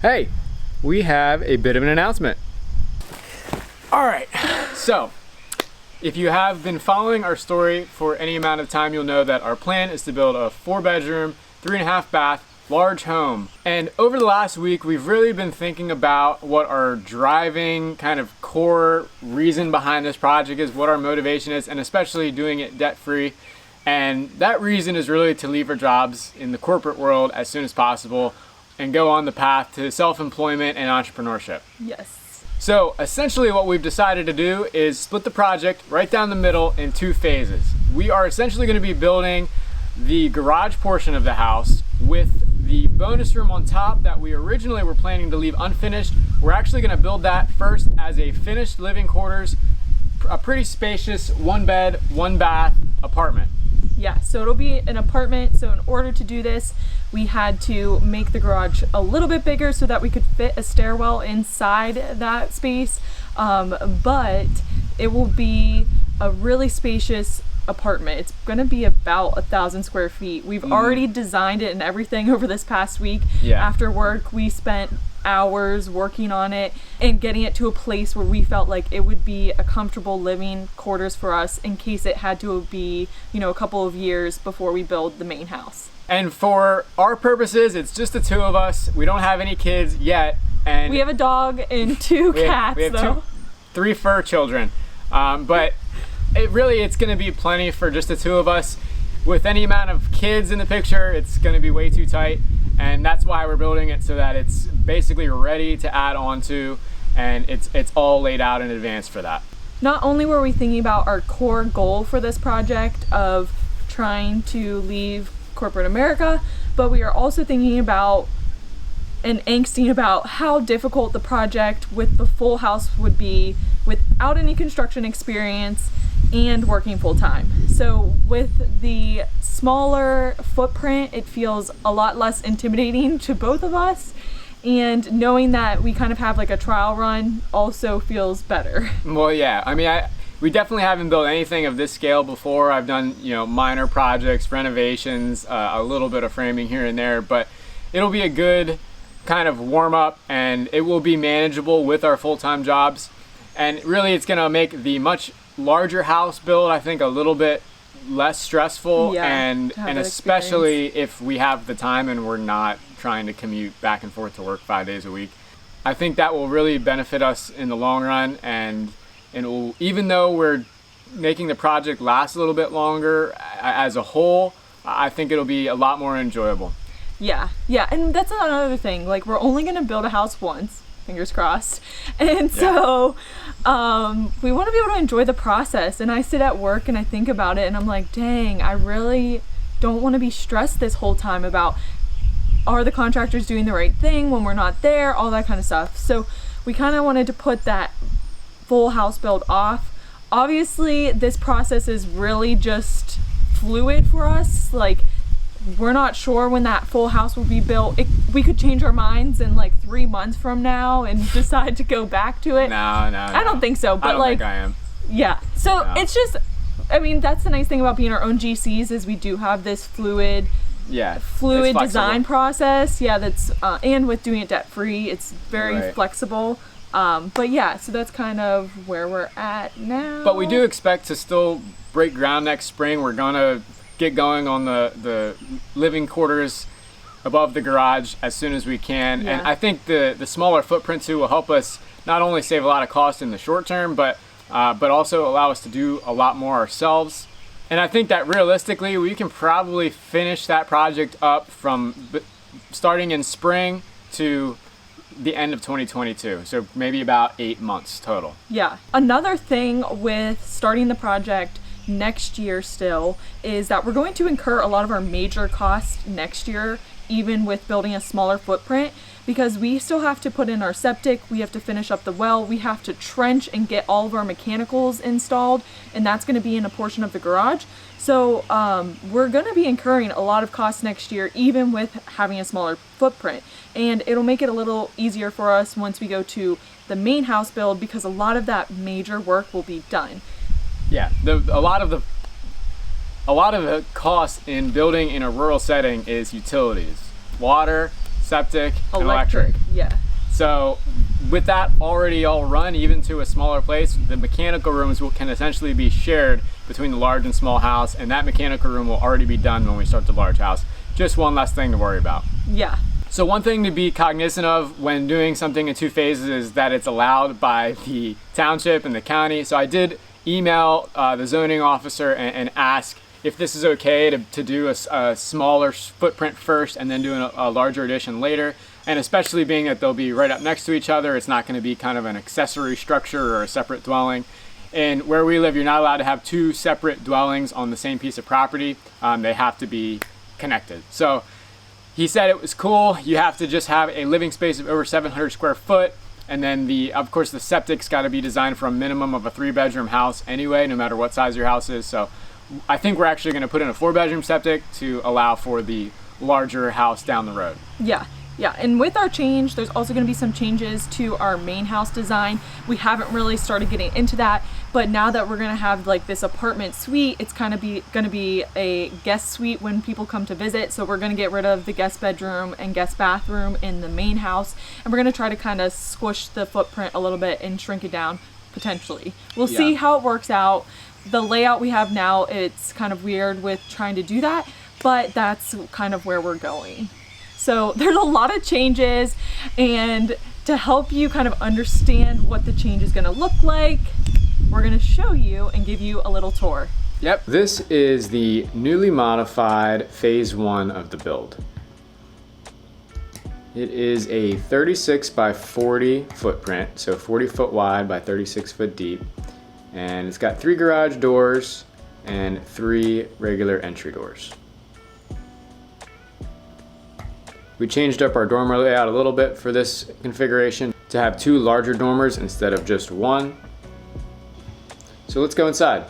Hey, we have a bit of an announcement. All right, so if you have been following our story for any amount of time, you'll know that our plan is to build a 4-bedroom, 3.5 bath, large home. And over the last week, we've really been thinking about what our driving kind of core reason behind this project is, what our motivation is, and especially doing it debt-free. And that reason is really to leave our jobs in the corporate world as soon as possible and go on the path to self-employment and entrepreneurship. Yes. So essentially what we've decided to do is split the project right down the middle in 2 phases. We are essentially going to be building the garage portion of the house with the bonus room on top that we originally were planning to leave unfinished. We're actually going to build that first as a finished living quarters, a pretty spacious 1-bed, 1-bath apartment. Yeah, so it'll be an apartment. So in order to do this, we had to make the garage a little bit bigger so that we could fit a stairwell inside that space. But it will be a really spacious apartment. It's going to be about 1,000 square feet. We've already designed it and everything over this past week. Yeah. After work, we spent hours working on it and getting it to a place where we felt like it would be a comfortable living quarters for us in case it had to be, a couple of years before we build the main house. And for our purposes, it's just the 2 of us. We don't have any kids yet. And we have a dog and 2 cats, we have though. 3 fur children. But it's going to be plenty for just the 2 of us. With any amount of kids in the picture, it's going to be way too tight. And that's why we're building it, so that it's basically ready to add on to, and it's all laid out in advance for that. Not only were we thinking about our core goal for this project of trying to leave corporate America, but we are also thinking about and angsting about how difficult the project with the full house would be without any construction experience and working full-time. So with the smaller footprint, it feels a lot less intimidating to both of us, and knowing that we kind of have like a trial run also feels better. Well, yeah, we definitely haven't built anything of this scale before. I've done minor projects, renovations, a little bit of framing here and there, but it'll be a good kind of warm up, and it will be manageable with our full-time jobs. And really, it's gonna make the much larger house build, I think, a little bit less stressful, and especially if we have the time and we're not trying to commute back and forth to work 5 days a week. I think that will really benefit us in the long run, and it will, even though we're making the project last a little bit longer as a whole, I think it'll be a lot more enjoyable. Yeah, and that's another thing. Like, we're only gonna build a house once. Fingers crossed. And so we want to be able to enjoy the process. And I sit at work and I think about it and I'm like, dang, I really don't want to be stressed this whole time about, are the contractors doing the right thing when we're not there, all that kind of stuff. So we kind of wanted to put that full house build off. Obviously, this process is really just fluid for us. Like, we're not sure when that full house will be built. We could change our minds in like 3 months from now and decide to go back to it. No. I don't think so, but I don't think I am. Yeah. So it's just, that's the nice thing about being our own GCs is we do have this fluid design process. Yeah, that's and with doing it debt free, it's very flexible. But yeah, so that's kind of where we're at now. But we do expect to still break ground next spring. We're gonna get going on the living quarters above the garage as soon as we can. Yeah. And I think the smaller footprint too will help us not only save a lot of cost in the short term, but also allow us to do a lot more ourselves. And I think that realistically we can probably finish that project up from starting in spring to the end of 2022. So maybe about 8 months total. Yeah. Another thing with starting the project next year still is that we're going to incur a lot of our major costs next year, even with building a smaller footprint, because we still have to put in our septic, we have to finish up the well, we have to trench and get all of our mechanicals installed, and that's going to be in a portion of the garage. So we're going to be incurring a lot of costs next year, even with having a smaller footprint, and it'll make it a little easier for us once we go to the main house build, because a lot of that major work will be done. Yeah, a lot of the cost in building in a rural setting is utilities, water, septic, and electric. Yeah. So with that already all run, even to a smaller place, the mechanical rooms can essentially be shared between the large and small house, and that mechanical room will already be done when we start the large house. Just one less thing to worry about. Yeah. So one thing to be cognizant of when doing something in 2 phases is that it's allowed by the township and the county. So I did email the zoning officer and ask if this is okay to do a smaller footprint first and then do a larger addition later. And especially being that they'll be right up next to each other, it's not going to be kind of an accessory structure or a separate dwelling. And where we live, you're not allowed to have 2 separate dwellings on the same piece of property. They have to be connected. So he said it was cool. You have to just have a living space of over 700 square foot. And then of course the septic's got to be designed for a minimum of a 3-bedroom house anyway, no matter what size your house is. So I think we're actually going to put in a 4-bedroom septic to allow for the larger house down the road. Yeah. Yeah, and with our change, there's also going to be some changes to our main house design. We haven't really started getting into that, but now that we're going to have like this apartment suite, it's kind of going to be a guest suite when people come to visit. So we're going to get rid of the guest bedroom and guest bathroom in the main house, and we're going to try to kind of squish the footprint a little bit and shrink it down potentially. We'll see how it works out. The layout we have now, it's kind of weird with trying to do that, but that's kind of where we're going. So there's a lot of changes, and to help you kind of understand what the change is going to look like, we're going to show you and give you a little tour. Yep, this is the newly modified phase 1 of the build. It is a 36 by 40 footprint, so 40 foot wide by 36 foot deep, and it's got 3 garage doors and 3 regular entry doors. We changed up our dormer layout a little bit for this configuration to have 2 larger dormers instead of just 1. So let's go inside.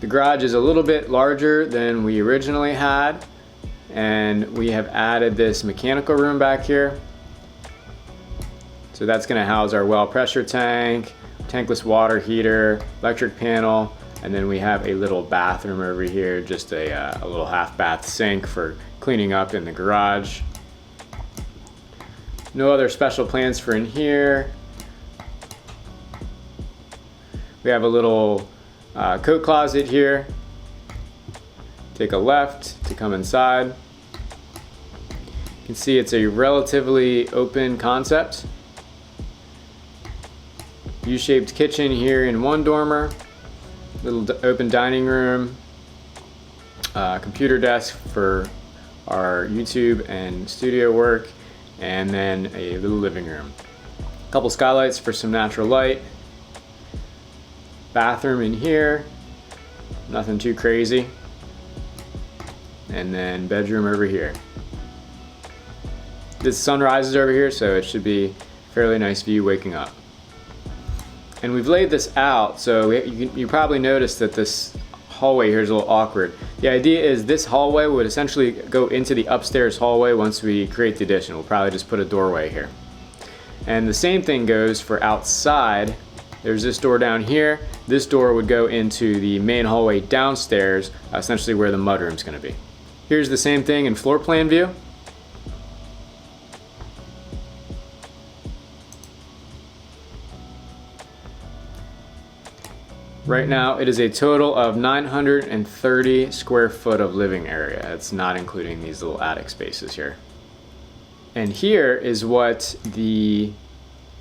The garage is a little bit larger than we originally had, and we have added this mechanical room back here. So that's going to house our well pressure tank, tankless water heater, electric panel, and then we have a little bathroom over here, just a little half bath sink for cleaning up in the garage. No other special plans for in here. We have a little coat closet here. Take a left to come inside. You can see it's a relatively open concept. U-shaped kitchen here in one dormer. Little open dining room. Computer desk for our YouTube and studio work, and then a little living room. A couple skylights for some natural light. Bathroom in here, nothing too crazy. And then bedroom over here. The sun rises over here, so it should be a fairly nice view waking up. And we've laid this out, so you probably noticed that this hallway here is a little awkward. The idea is this hallway would essentially go into the upstairs hallway once we create the addition. We'll probably just put a doorway here. And the same thing goes for outside. There's this door down here. This door would go into the main hallway downstairs, essentially where the mudroom's going to be. Here's the same thing in floor plan view. Right now it is a total of 930 square foot of living area. It's not including these little attic spaces here. And here is what the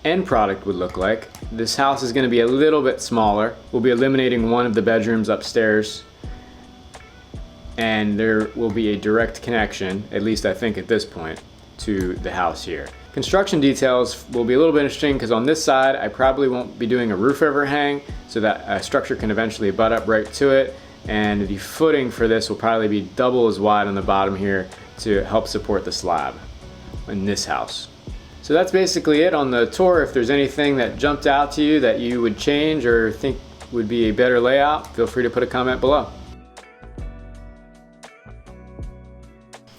end product would look like. This house is going to be a little bit smaller. We'll be eliminating one of the bedrooms upstairs, and there will be a direct connection, at least I think at this point, to the house here. Construction details will be a little bit interesting because on this side I probably won't be doing a roof overhang so that a structure can eventually butt up right to it, and the footing for this will probably be double as wide on the bottom here to help support the slab in this house. So that's basically it on the tour. If there's anything that jumped out to you that you would change or think would be a better layout, feel free to put a comment below.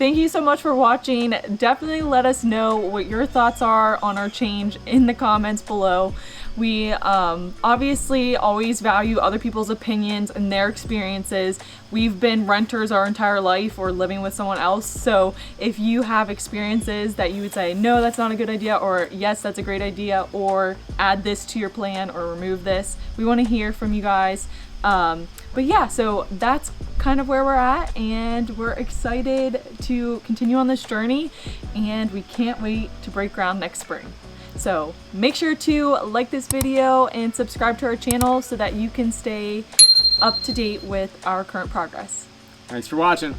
thank you so much for watching. Definitely let us know what your thoughts are on our change in the comments below. We obviously always value other people's opinions and their experiences. We've been renters our entire life or living with someone else, so if you have experiences that you would say, no, that's not a good idea, or yes, that's a great idea, or add this to your plan or remove this, we want to hear from you guys. But yeah, so that's kind of where we're at, and we're excited to continue on this journey, and we can't wait to break ground next spring. So make sure to like this video and subscribe to our channel so that you can stay up to date with our current progress. Thanks for watching.